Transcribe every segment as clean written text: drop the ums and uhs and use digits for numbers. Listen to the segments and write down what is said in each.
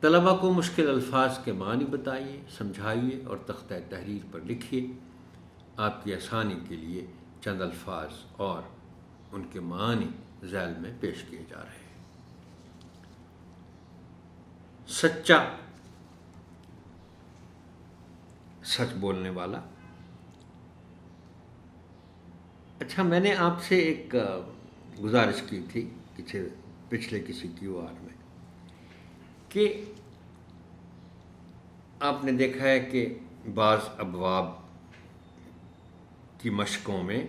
طلباء کو مشکل الفاظ کے معنی بتائیے، سمجھائیے اور تختہ تحریر پر لکھیے۔ آپ کی آسانی کے لیے چند الفاظ اور ان کے معنی ذیل میں پیش کیے جا رہے ہیں۔ سچا، سچ بولنے والا۔ اچھا، میں نے آپ سے ایک گزارش کی تھی پچھلے کسی QR میں کہ آپ نے دیکھا ہے کہ بعض ابواب کی مشقوں میں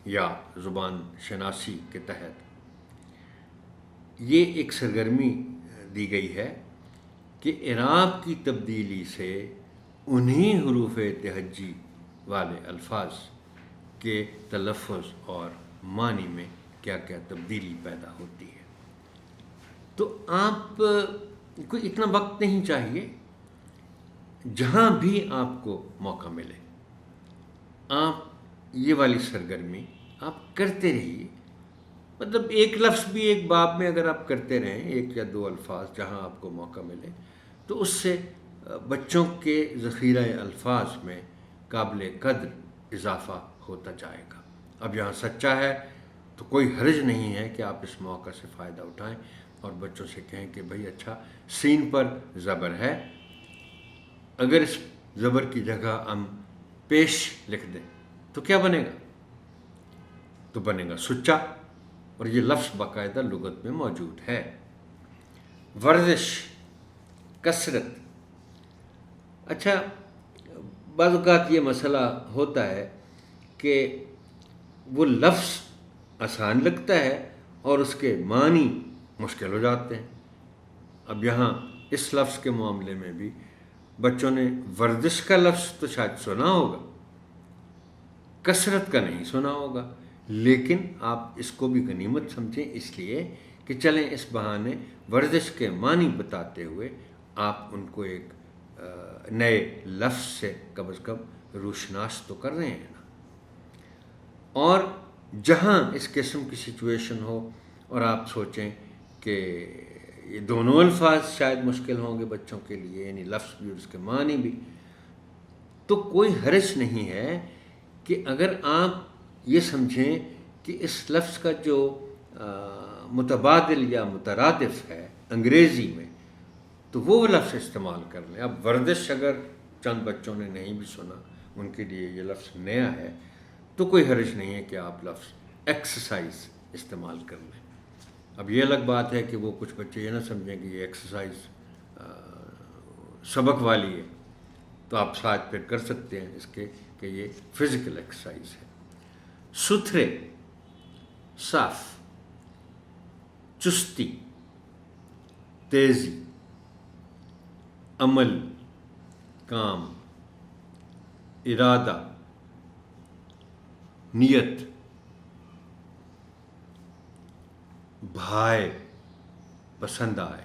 یا زبان شناسی کے تحت یہ ایک سرگرمی دی گئی ہے کہ اعراب کی تبدیلی سے انہی حروف تہجی والے الفاظ کے تلفظ اور معنی میں کیا کیا تبدیلی پیدا ہوتی ہے۔ تو آپ کو اتنا وقت نہیں چاہیے، جہاں بھی آپ کو موقع ملے آپ یہ والی سرگرمی آپ کرتے رہیے۔ مطلب ایک لفظ بھی ایک باب میں اگر آپ کرتے رہیں، ایک یا دو الفاظ جہاں آپ کو موقع ملے، تو اس سے بچوں کے ذخیرہ الفاظ میں قابل قدر اضافہ ہوتا جائے گا۔ اب یہاں سچا ہے تو کوئی حرج نہیں ہے کہ آپ اس موقع سے فائدہ اٹھائیں اور بچوں سے کہیں کہ بھئی اچھا، سین پر زبر ہے، اگر اس زبر کی جگہ ہم پیش لکھ دیں تو کیا بنے گا؟ تو بنے گا سچا، اور یہ لفظ باقاعدہ لغت میں موجود ہے۔ ورزش، کثرت۔ اچھا، بعض اوقات یہ مسئلہ ہوتا ہے کہ وہ لفظ آسان لگتا ہے اور اس کے معنی مشکل ہو جاتے ہیں۔ اب یہاں اس لفظ کے معاملے میں بھی بچوں نے ورزش کا لفظ تو شاید سنا ہوگا، کثرت کا نہیں سنا ہوگا، لیکن آپ اس کو بھی غنیمت سمجھیں، اس لیے کہ چلیں اس بہانے ورزش کے معنی بتاتے ہوئے آپ ان کو ایک نئے لفظ سے کم از کم روشناس تو کر رہے ہیں نا۔ اور جہاں اس قسم کی سچویشن ہو اور آپ سوچیں کہ یہ دونوں الفاظ شاید مشکل ہوں گے بچوں کے لیے، یعنی لفظ بھی اور اس کے معنی بھی، تو کوئی حرج نہیں ہے کہ اگر آپ یہ سمجھیں کہ اس لفظ کا جو متبادل یا مترادف ہے انگریزی میں، تو وہ لفظ استعمال کر لیں۔ اب ورزش اگر چند بچوں نے نہیں بھی سنا، ان کے لیے یہ لفظ نیا ہے، تو کوئی حرج نہیں ہے کہ آپ لفظ ایکسرسائز استعمال کر لیں۔ اب یہ الگ بات ہے کہ وہ کچھ بچے یہ نہ سمجھیں کہ یہ ایکسرسائز سبق والی ہے، تو آپ ساتھ پھر کر سکتے ہیں اس کے کہ یہ فزیکل ایکسرسائز ہے۔ ستھرے، صاف، چستی، تیزی، عمل، کام، ارادہ، نیت، بھائے، پسند آئے،